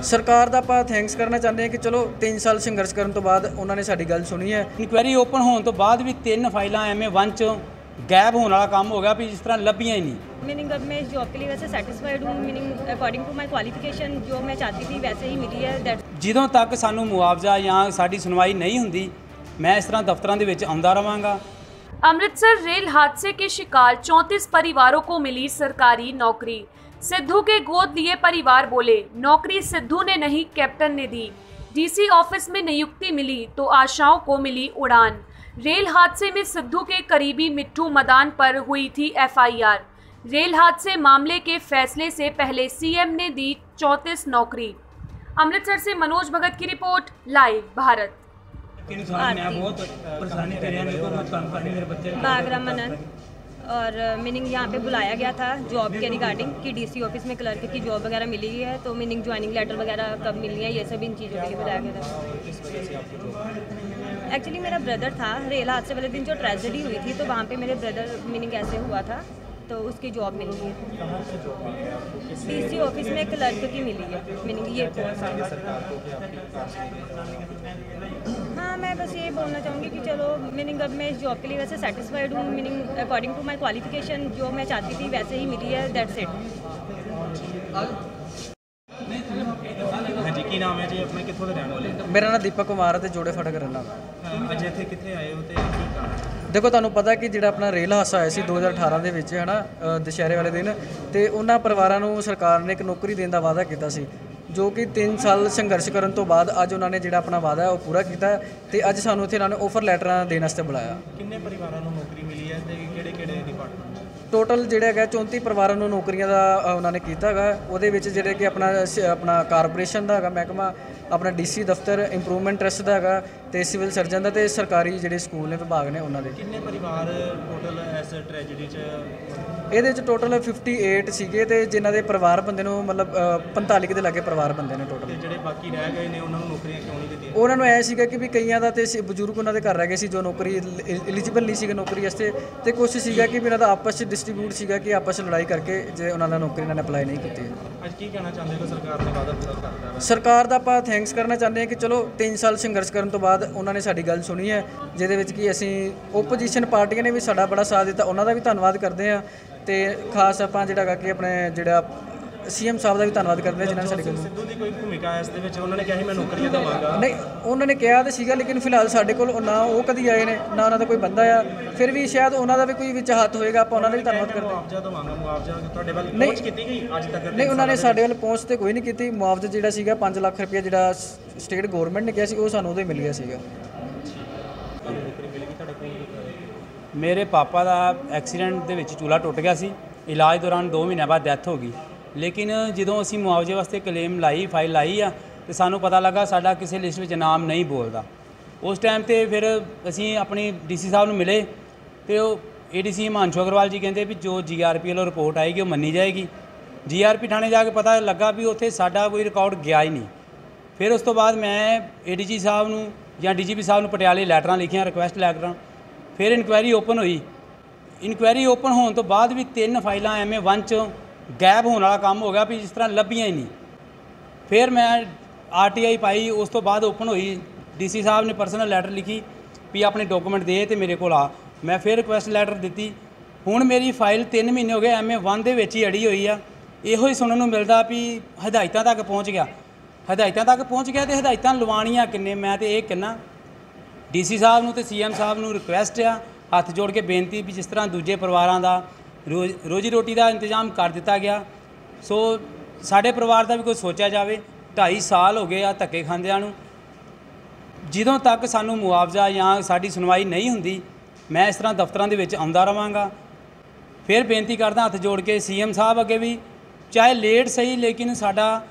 ਸਰਕਾਰ ਦਾ ਆਪਾਂ ਥੈਂਕਸ ਕਰਨਾ ਚਾਹੁੰਦੇ ਹਾਂ ਕਿ ਚਲੋ 3 ਸਾਲ ਸੰਘਰਸ਼ ਕਰਨ ਤੋਂ ਬਾਅਦ ਉਹਨਾਂ ਨੇ ਸਾਡੀ ਗੱਲ ਸੁਣੀ ਹੈ। ਇਨਕੁਆਇਰੀ ਓਪਨ ਹੋਣ ਤੋਂ ਬਾਅਦ ਵੀ 3 फाइलें MA1 ਚ गैप होने वाला काम हो गया भी जिस तरह लभियाँ ही नहीं। मीनिंग अब मैं इस जॉब के लिए वैसे सेटिस्फाइड हूँ। Meaning according to my qualification जो मैं चाहती थी वैसे ही मिली है। ਜਦੋਂ तक सानू मुआवजा या साड़ी सुनवाई नहीं होंदी मैं इस तरह दफ्तरां दे विच आउंदा रहांगा। अमृतसर रेल हादसे के शिकार 34 परिवारों को मिली सरकारी नौकरी। सिद्धू के गोद लिए परिवार बोले नौकरी सिद्धू ने नहीं कैप्टन ने दी। डीसी ऑफिस में नियुक्ति मिली तो आशाओं को मिली उड़ान। रेल हादसे में सिद्धू के करीबी मिट्ठू मदान पर हुई थी FIR। रेल हादसे मामले के फैसले से पहले CM ने दी 34 नौकरी। अमृतसर से मनोज भगत की रिपोर्ट, लाइव भारत। बागरा मनन और मीनिंग यहाँ पे बुलाया गया था जॉब के रिगार्डिंग कि DC ऑफिस में क्लर्क की जॉब वगैरह मिली है तो मीनिंग ज्वाइनिंग लेटर वगैरह कब मिलनी है ये सब इन चीज़ों के लिए बुलाया गया था। एक्चुअली मेरा ब्रदर था, रेल हादसे वाले दिन जो ट्रेजेडी हुई थी तो वहाँ पे मेरे ब्रदर मीनिंग ऐसे हुआ था तो उसकी जॉब मिली है। DC ऑफिस में क्लर्क की मिली है मीनिंग ये। हाँ मैं बस ये बोलना चाहूँगी कि चलो मीनिंग अब मैं इस जॉब के लिए वैसे सेटिस्फाइड हूँ। Meaning according to my qualification जो मैं चाहती थी वैसे ही मिली है। That's it. ਕੀ ਨਾਮ ਹੈ ਜੀ ਆਪਣਾ, ਕਿੱਥੋਂ ਦੇ ਰਹਿਣ ਵਾਲੇ? ਮੇਰਾ ਨਾਮ ਦੀਪਕ ਕੁਮਾਰ ਹੈ ਤੇ ਜੋੜੇ ਫਾਟਕ ਰਹਿਣਾ। ਅੱਜ ਇੱਥੇ ਕਿੱਥੇ ਆਏ ਹੋ ਤੇ ਕੀ ਕਾਰਨ? ਦੇਖੋ ਤੁਹਾਨੂੰ ਪਤਾ ਕਿ ਜਿਹੜਾ ਆਪਣਾ ਰੇਲ ਹਾਦਸਾ ਆਇਆ ਸੀ 2018 ਦੇ ਵਿੱਚ ਹੈ ਨਾ, ਦੁਸ਼ਹਿਰੇ ਵਾਲੇ ਦਿਨ, ਤੇ ਉਹਨਾਂ ਪਰਿਵਾਰਾਂ ਨੂੰ ਸਰਕਾਰ ਨੇ ਇੱਕ ਨੌਕਰੀ ਦੇਣ ਦਾ ਵਾਅਦਾ ਕੀਤਾ ਸੀ ਜੋ ਕਿ 3 ਸਾਲ ਸੰਘਰਸ਼ ਕਰਨ ਤੋਂ ਬਾਅਦ ਅੱਜ ਉਹਨਾਂ ਨੇ ਜਿਹੜਾ ਆਪਣਾ ਵਾਅਦਾ ਉਹ ਪੂਰਾ ਕੀਤਾ ਤੇ ਅੱਜ ਸਾਨੂੰ ਇੱਥੇ ਇਹਨਾਂ ਨੇ ਆਫਰ ਲੈਟਰਾਂ ਦੇਣ ਵਾਸਤੇ ਬੁਲਾਇਆ। ਕਿੰਨੇ ਪਰਿਵਾਰਾਂ ਨੂੰ ਨੌਕਰੀ ਮਿਲੀ ਹੈ ਤੇ ਕਿਹੜੇ ਡਿਪਾਰਟਮੈਂਟ? ਟੋਟਲ ਜਿਹੜਾ ਹੈਗਾ 34 ਪਰਿਵਾਰਾਂ ਨੂੰ ਨੌਕਰੀਆਂ ਦਾ ਉਹਨਾਂ ਨੇ ਕੀਤਾ ਹੈਗਾ। ਉਹਦੇ ਵਿੱਚ ਜਿਹੜੇ ਕਿ ਆਪਣਾ ਕਾਰਪੋਰੇਸ਼ਨ ਦਾ ਹੈਗਾ ਮਹਿਕਮਾ, ਆਪਣਾ DC ਦਫ਼ਤਰ, ਇੰਪਰੂਵਮੈਂਟ ਟਰਸਟ ਦਾ ਹੈਗਾ ਤੇ ਸਿਵਲ ਸਰਜਨ ਦਾ ਤੇ ਸਰਕਾਰੀ ਜਿਹੜੇ ਸਕੂਲ ਨੇ ਵਿਭਾਗ ਨੇ ਉਹਨਾਂ ਦੇ। ਕਿੰਨੇ ਪਰਿਵਾਰ ਟੋਟਲ ਇਸ ਟ੍ਰੈਜੇਡੀ 'ਚ? ਇਹਦੇ 'ਚ ਟੋਟਲ 58 ਸੀਗੇ ਤੇ ਜਿਨ੍ਹਾਂ ਦੇ ਪਰਿਵਾਰ ਬੰਦੇ ਨੂੰ ਮਤਲਬ 45 ਦੇ ਲਾਗੇ ਪਰਿਵਾਰ ਬੰਦੇ ਨੇ ਟੋਟਲ। ਜਿਹੜੇ ਬਾਕੀ ਰਹਿ ਗਏ ਨੇ ਉਹਨਾਂ ਨੂੰ ਨੌਕਰੀਆਂ ਕਿਉਂ ਨਹੀਂ ਦਿੱਤੀਆਂ? ਉਹਨਾਂ ਨੂੰ ਐ ਸੀਗਾ ਕਿ ਵੀ ਕਈਆਂ ਦਾ ਤੇ ਬਜ਼ੁਰਗ ਉਹਨਾਂ ਦੇ ਘਰ ਰਹਿ ਗਏ ਸੀ ਜੋ ਨੌਕਰੀ ਐਲੀਜੀਬਲ ਨਹੀਂ ਸੀਗੇ ਨੌਕਰੀ ਵਾਸਤੇ, ਤੇ ਕੁਛ ਸੀਗਾ ਕਿ ਵੀ ਇਹਨਾਂ ਦਾ ਆਪਸ 'ਚ ਡਿਸਟ੍ਰੀਬਿਊਟ ਸੀਗਾ ਕਿ ਆਪਸ 'ਚ ਲੜਾਈ ਕਰਕੇ ਜੇ ਉਹਨਾਂ ਦਾ ਨੌਕਰੀ ਇਹਨਾਂ ਨੇ ਅਪਲਾਈ ਨਹੀਂ ਕੀਤੀ। ਅੱਜ ਕੀ ਕਹਿਣਾ ਚਾਹੁੰਦੇ ਹੋ? ਸਰਕਾਰ ਨੇ ਵਾਅਦਾ ਪੂਰਾ ਕਰਤਾ। ਸਰਕਾਰ ਦਾ ਆਪਾਂ ਥੈਂਕਸ ਕਰਨਾ ਚਾਹੁੰਦੇ ਹਾਂ ਕਿ ਚਲੋ 3 ਸਾਲ ਸੰਘਰਸ਼ ਕਰਨ ਤੋਂ ਬਾਅਦ ਉਹਨਾਂ ਨੇ ਸਾਡੀ ਗੱਲ ਸੁਣੀ ਹੈ, ਜਿਹਦੇ ਵਿੱਚ ਕਿ ਅਸੀਂ ਓਪੋਜੀਸ਼ਨ ਪਾਰਟੀਆਂ ਨੇ ਵੀ ਸਾਡਾ ਬੜਾ ਸਾਥ ਦਿੱਤਾ, ਉਹਨਾਂ ਦਾ ਵੀ ਧੰਨਵਾਦ ਕਰਦੇ ਹਾਂ ਤੇ ਖਾਸ ਆਪਾਂ ਜਿਹੜਾ ਹੈਗਾ ਕਿ ਆਪਣੇ ਜਿਹੜਾ CM ਸਾਹਿਬ ਦਾ ਵੀ ਧੰਨਵਾਦ ਕਰਦੇ ਹਾਂ ਜਿਨ੍ਹਾਂ ਨੇ ਸਾਡੀ ਗੱਲ। ਸਿੱਧੂ ਦੀ ਕੋਈ ਭੂਮਿਕਾ ਇਸ ਦੇ ਵਿੱਚ? ਉਹਨਾਂ ਨੇ ਕਿਹਾ ਸੀ ਮੈਂ ਨੌਕਰੀਆਂ ਦੇਵਾਂਗਾ। ਨਹੀਂ, ਉਹਨਾਂ ਨੇ ਕਿਹਾ ਤਾਂ ਸੀਗਾ ਲੇਕਿਨ ਫਿਲਹਾਲ ਸਾਡੇ ਕੋਲ ਨਾ ਉਹ ਕਦੀ ਆਏ ਨੇ ਨਾ ਉਹਨਾਂ ਦਾ ਕੋਈ ਬੰਦਾ ਆ। ਫਿਰ ਵੀ ਸ਼ਾਇਦ ਉਹਨਾਂ ਦਾ ਵੀ ਕੋਈ ਵਿੱਚ ਹੱਥ ਹੋਏਗਾ, ਆਪਾਂ ਉਹਨਾਂ ਦਾ ਵੀ ਧੰਨਵਾਦ ਕਰਦੇ ਹਾਂ। ਮੁਆਵਜ਼ਾ ਦਵਾਂਗਾ, ਮੁਆਵਜ਼ਾ ਤੁਹਾਡੇ ਵੱਲ ਪਹੁੰਚ ਕੀਤੀ ਗਈ ਅੱਜ ਤੱਕ? ਨਹੀਂ, ਉਹਨਾਂ ਨੇ ਸਾਡੇ ਵੱਲ ਪਹੁੰਚ ਤੇ ਕੋਈ ਨਹੀਂ ਕੀਤੀ। ਮੁਆਵਜ਼ਾ ਜਿਹੜਾ ਸੀਗਾ 5 ਲੱਖ ਰੁਪਏ ਜਿਹੜਾ ਸਟੇਟ ਗਵਰਨਮੈਂਟ ਨੇ ਕਿਹਾ ਸੀ ਉਹ ਸਾਨੂੰ ਉਦੋਂ ਹੀ ਮਿਲ ਗਿਆ ਸੀਗਾ। ਮੇਰੇ ਪਾਪਾ ਦਾ ਐਕਸੀਡੈਂਟ ਦੇ ਵਿੱਚ ਚੂਲਾ ਟੁੱਟ ਗਿਆ ਸੀ, ਇਲਾਜ ਦੌਰਾਨ 2 ਮਹੀਨਿਆਂ ਬਾਅਦ ਡੈਥ ਹੋ ਗਈ। ਲੇਕਿਨ ਜਦੋਂ ਅਸੀਂ ਮੁਆਵਜ਼ੇ ਵਾਸਤੇ ਕਲੇਮ ਲਾਈ, ਫਾਈਲ ਲਾਈ ਆ ਤੇ ਸਾਨੂੰ ਪਤਾ ਲੱਗਾ ਸਾਡਾ ਕਿਸੇ ਲਿਸਟ ਵਿੱਚ ਨਾਮ ਨਹੀਂ ਬੋਲਦਾ। ਉਸ ਟਾਈਮ ਤੇ ਫਿਰ ਅਸੀਂ ਆਪਣੀ DC ਸਾਹਿਬ ਨੂੰ ਮਿਲੇ ਤੇ ਉਹ ADC ਹਿਮਾਂਸ਼ੂ ਅਗਰਵਾਲ ਜੀ ਕਹਿੰਦੇ ਵੀ ਜੋ GRP ਵੱਲੋਂ ਰਿਪੋਰਟ ਆਏਗੀ ਉਹ ਮੰਨੀ ਜਾਏਗੀ। GRP ਥਾਣੇ ਜਾ ਕੇ ਪਤਾ ਲੱਗਾ ਵੀ ਉੱਥੇ ਸਾਡਾ ਕੋਈ ਰਿਕਾਰਡ ਗਿਆ ਹੀ ਨਹੀਂ। ਫਿਰ ਉਸ ਤੋਂ ਬਾਅਦ ਮੈਂ ADG ਸਾਹਿਬ ਨੂੰ ਜਾਂ DGP ਸਾਹਿਬ ਨੂੰ ਪਟਿਆਲੇ ਲੈਟਰਾਂ ਲਿਖੀਆਂ, ਰਿਕੁਐਸਟ ਲੈਟਰਾਂ। ਫਿਰ ਇਨਕੁਆਇਰੀ ਓਪਨ ਹੋਈ। ਇਨਕੁਆਇਰੀ ਓਪਨ ਹੋਣ ਤੋਂ ਬਾਅਦ ਵੀ 3 फाइलें MA1 ਚ ਗੈਪ ਹੋਣ ਵਾਲਾ ਕੰਮ ਹੋ ਗਿਆ ਵੀ ਜਿਸ ਤਰ੍ਹਾਂ ਲੱਭੀਆਂ ਹੀ ਨਹੀਂ। ਫਿਰ ਮੈਂ RTI ਪਾਈ, ਉਸ ਤੋਂ ਬਾਅਦ ਓਪਨ ਹੋਈ। DC ਸਾਹਿਬ ਨੇ ਪਰਸਨਲ ਲੈਟਰ ਲਿਖੀ ਵੀ ਆਪਣੇ ਡਾਕੂਮੈਂਟ ਦੇ ਤੇ ਮੇਰੇ ਕੋਲ ਆ। ਮੈਂ ਫਿਰ ਰਿਕੁਐਸਟ ਲੈਟਰ ਦਿੱਤੀ। ਹੁਣ ਮੇਰੀ ਫਾਈਲ 3 ਮਹੀਨੇ ਹੋ ਗਏ MA1 ਦੇ ਵਿੱਚ ਹੀ ਅੜੀ ਹੋਈ ਆ। ਇਹੋ ਹੀ ਸੁਣਨ ਨੂੰ ਮਿਲਦਾ ਵੀ ਹਦਾਇਤਾਂ ਤੱਕ ਪਹੁੰਚ ਗਿਆ, ਹਦਾਇਤਾਂ ਤੱਕ ਪਹੁੰਚ ਗਿਆ ਤੇ ਹਦਾਇਤਾਂ ਲਵਾਉਣੀਆਂ ਕਿੰਨੇ? ਮੈਂ ਤੇ ਇਹ ਕਹਿੰਦਾ DC ਸਾਹਿਬ ਨੂੰ ਤੇ CM ਸਾਹਿਬ ਨੂੰ ਰਿਕੁਐਸਟ ਆ, ਹੱਥ ਜੋੜ ਕੇ ਬੇਨਤੀ ਵੀ ਜਿਸ ਤਰ੍ਹਾਂ ਦੂਜੇ ਪਰਿਵਾਰਾਂ ਦਾ ਰੋਜੀ ਰੋਟੀ ਦਾ ਇੰਤਜ਼ਾਮ ਕਰ ਦਿੱਤਾ ਗਿਆ ਸੋ ਸਾਡੇ ਪਰਿਵਾਰ ਦਾ ਵੀ ਕੋਈ ਸੋਚਿਆ ਜਾਵੇ। 2.5 ਸਾਲ ਹੋ ਗਏ ਆ ਧੱਕੇ ਖਾਂਦਿਆਂ ਨੂੰ। ਜਦੋਂ ਤੱਕ ਸਾਨੂੰ ਮੁਆਵਜ਼ਾ ਜਾਂ ਸਾਡੀ ਸੁਣਵਾਈ ਨਹੀਂ ਹੁੰਦੀ ਮੈਂ ਇਸ ਤਰ੍ਹਾਂ ਦਫ਼ਤਰਾਂ ਦੇ ਵਿੱਚ ਆਉਂਦਾ ਰਹਾਂਗਾ। ਫਿਰ ਬੇਨਤੀ ਕਰਦਾ ਹੱਥ ਜੋੜ ਕੇ CM ਸਾਹਿਬ ਅੱਗੇ ਵੀ, ਚਾਹੇ ਲੇਟ ਸਹੀ ਲੇਕਿਨ ਸਾਡਾ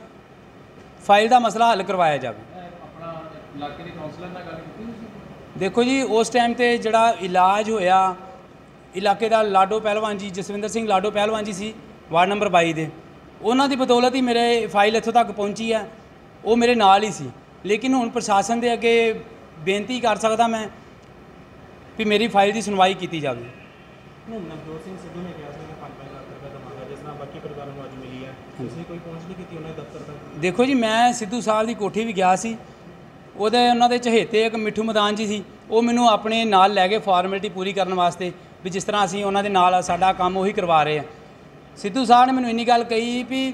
ਫਾਈਲ ਦਾ ਮਸਲਾ ਹੱਲ ਕਰਵਾਇਆ ਜਾਵੇ। ਆਪਣਾ ਇਲਾਕੇ ਦੇ ਕਾਉਂਸਲਰ ਨਾਲ ਗੱਲ ਕੀਤੀ ਤੁਸੀਂ? देखो जी उस टाइम ते जड़ा इलाज होया इलाके का लाडो पहलवान जी, जसविंदर सिंह लाडो पहलवान जी सी वार्ड नंबर 22 दे, उन्हां दी बदौलत ही मेरे फाइल इत्थों तक पहुंची है। वो मेरे नाल ही सी। लेकिन हुण प्रशासन दे अगे बेनती कर सकदा मैं भी मेरी फाइल की सुनवाई की जाए। नवजोत सिंह सिद्धू ने कहा 5-5 लाख रुपये दवांगा जिस तरह बाकी परिवारों को अज मिली है। ਤੁਸੀਂ ਕੋਈ ਪਹੁੰਚ ਨਹੀਂ ਕੀਤੀ ਉਹਨਾਂ ਦੇ ਦਫ਼ਤਰ ਤੱਕ? ਦੇਖੋ ਜੀ, ਮੈਂ ਸਿੱਧੂ ਸਾਹਿਬ ਦੀ ਕੋਠੀ ਵੀ ਗਿਆ ਸੀ। ਉਹਦੇ ਉਹਨਾਂ ਦੇ ਚਹੇਤੇ ਇੱਕ ਮਿੱਠੂ ਮੈਦਾਨ ਜੀ ਸੀ, ਉਹ ਮੈਨੂੰ ਆਪਣੇ ਨਾਲ ਲੈ ਗਏ ਫਾਰਮੈਲਿਟੀ ਪੂਰੀ ਕਰਨ ਵਾਸਤੇ, ਵੀ ਜਿਸ ਤਰ੍ਹਾਂ ਅਸੀਂ ਉਹਨਾਂ ਦੇ ਨਾਲ ਸਾਡਾ ਕੰਮ ਉਹੀ ਕਰਵਾ ਰਹੇ ਆ। ਸਿੱਧੂ ਸਾਹਿਬ ਨੇ ਮੈਨੂੰ ਇੰਨੀ ਗੱਲ ਕਹੀ ਵੀ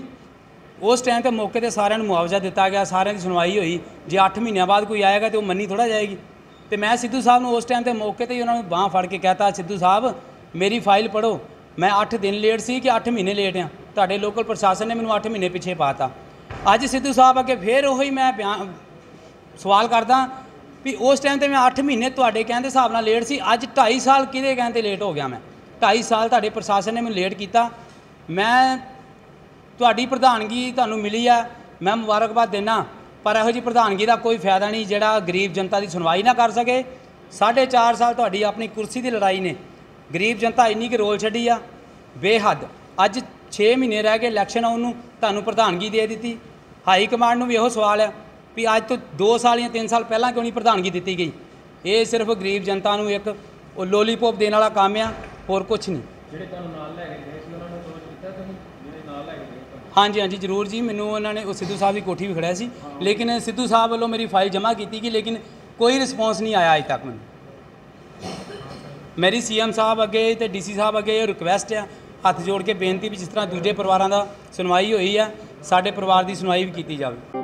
ਉਸ ਟਾਈਮ ਤੇ ਮੌਕੇ ਤੇ ਸਾਰਿਆਂ ਨੂੰ ਮੁਆਵਜ਼ਾ ਦਿੱਤਾ ਗਿਆ, ਸਾਰਿਆਂ ਦੀ ਸੁਣਵਾਈ ਹੋਈ। ਜੇ 8 ਮਹੀਨਿਆਂ ਬਾਅਦ ਕੋਈ ਆਏਗਾ ਤੇ ਉਹ ਮੰਨੀ ਥੋੜਾ ਜਾਏਗੀ। ਤੇ ਮੈਂ ਸਿੱਧੂ ਸਾਹਿਬ ਨੂੰ ਉਸ ਟਾਈਮ ਤੇ ਮੌਕੇ ਤੇ ਹੀ ਉਹਨਾਂ ਨੂੰ ਬਾਂਹ ਫੜ ਕੇ ਕਹਿਤਾ, ਸਿੱਧੂ ਸਾਹਿਬ ਮੇਰੀ ਫਾਈਲ ਪੜ੍ਹੋ, ਮੈਂ 8 ਦਿਨ ਲੇਟ ਸੀ ਕਿ 8 ਮਹੀਨੇ ਲੇਟ ਆ, ਤੁਹਾਡੇ ਲੋਕਲ ਪ੍ਰਸ਼ਾਸਨ ਨੇ ਮੈਨੂੰ 8 ਮਹੀਨੇ ਪਿੱਛੇ ਪਾਤਾ। ਅੱਜ ਸਿੱਧੂ ਸਾਹਿਬ ਅੱਗੇ ਫੇਰ ਉਹੀ ਮੈਂ ਸਵਾਲ ਕਰਦਾ ਵੀ ਉਸ ਟਾਈਮ ਤੇ ਮੈਂ 8 ਮਹੀਨੇ ਤੁਹਾਡੇ ਕਹਿਣ ਦੇ ਹਿਸਾਬ ਨਾਲ ਲੇਟ ਸੀ, ਅੱਜ 2.5 ਸਾਲ ਕਿਹਦੇ ਕਹਿਣ ਤੇ ਲੇਟ ਹੋ ਗਿਆ? ਮੈਂ 2.5 ਸਾਲ ਤੁਹਾਡੇ ਪ੍ਰਸ਼ਾਸਨ ਨੇ ਮੈਨੂੰ ਲੇਟ ਕੀਤਾ। ਮੈਂ ਤੁਹਾਡੀ ਪ੍ਰਧਾਨਗੀ ਤੁਹਾਨੂੰ ਮਿਲੀ ਆ, ਮੈਂ ਮੁਬਾਰਕਬਾਦ ਦਿੰਦਾ, ਪਰ ਇਹੋ ਜਿਹੀ ਪ੍ਰਧਾਨਗੀ ਦਾ ਕੋਈ ਫਾਇਦਾ ਨਹੀਂ ਜਿਹੜਾ ਗਰੀਬ ਜਨਤਾ ਦੀ ਸੁਣਵਾਈ ਨਾ ਕਰ ਸਕੇ। 4.5 ਸਾਲ ਤੁਹਾਡੀ ਆਪਣੀ ਕੁਰਸੀ ਦੀ ਲੜਾਈ ਨੇ ਗਰੀਬ ਜਨਤਾ ਇੰਨੀ ਕਿ ਰੋਲ ਛੱਡੀ ਆ ਬੇਹੱਦ। ਅੱਜ 6 ਮਹੀਨੇ ਰਹਿ ਗਏ ਇਲੈਕਸ਼ਨ ਆਉਣ ਨੂੰ, ਤੁਹਾਨੂੰ ਪ੍ਰਧਾਨਗੀ ਦੇ ਦਿੱਤੀ। ਹਾਈ ਕਮਾਂਡ ਨੂੰ ਵੀ ਇਹੋ ਸਵਾਲ ਹੈ ਵੀ ਅੱਜ ਤੋਂ 2 ਸਾਲ ਜਾਂ 3 ਸਾਲ ਪਹਿਲਾਂ ਕਿਉਂ ਨਹੀਂ ਪ੍ਰਧਾਨਗੀ ਦਿੱਤੀ ਗਈ? ਇਹ ਸਿਰਫ ਗਰੀਬ ਜਨਤਾ ਨੂੰ ਇੱਕ ਉਹ ਲੋਲੀਪੌਪ ਦੇਣ ਵਾਲਾ ਕੰਮ ਆ, ਹੋਰ ਕੁਝ ਨਹੀਂ। ਜਿਹੜੇ ਤੁਹਾਨੂੰ ਨਾਲ ਲੈ ਕੇ ਗਏ ਸੀ ਉਹਨਾਂ ਨੂੰ ਅਪਰੋਚ ਕੀਤਾ ਤੁਸੀਂ, ਜਿਹੜੇ ਨਾਲ ਲੈ ਕੇ ਗਏ ਤੁਹਾਨੂੰ? ਹਾਂਜੀ ਹਾਂਜੀ ਜ਼ਰੂਰ ਜੀ, ਮੈਨੂੰ ਉਹਨਾਂ ਨੇ ਉਹ ਸਿੱਧੂ ਸਾਹਿਬ ਦੀ ਕੋਠੀ ਵੀ ਖੜਿਆ ਸੀ, ਲੇਕਿਨ ਸਿੱਧੂ ਸਾਹਿਬ ਵੱਲੋਂ ਮੇਰੀ ਫਾਈਲ ਜਮ੍ਹਾਂ ਕੀਤੀ ਗਈ, ਲੇਕਿਨ ਕੋਈ ਰਿਸਪੌਂਸ ਨਹੀਂ ਆਇਆ ਅਜੇ ਤੱਕ ਮੈਨੂੰ। ਮੇਰੀ ਸੀਐਮ ਸਾਹਿਬ ਅੱਗੇ ਤੇ ਡੀਸੀ ਸਾਹਿਬ ਅੱਗੇ ਇਹ ਰਿਕੁਐਸਟ ਆ, ਹੱਥ ਜੋੜ ਕੇ ਬੇਨਤੀ ਵੀ ਜਿਸ ਤਰ੍ਹਾਂ ਦੂਜੇ ਪਰਿਵਾਰਾਂ ਦਾ ਸੁਣਵਾਈ ਹੋਈ ਆ, ਸਾਡੇ ਪਰਿਵਾਰ ਦੀ ਸੁਣਵਾਈ ਵੀ ਕੀਤੀ ਜਾਵੇ।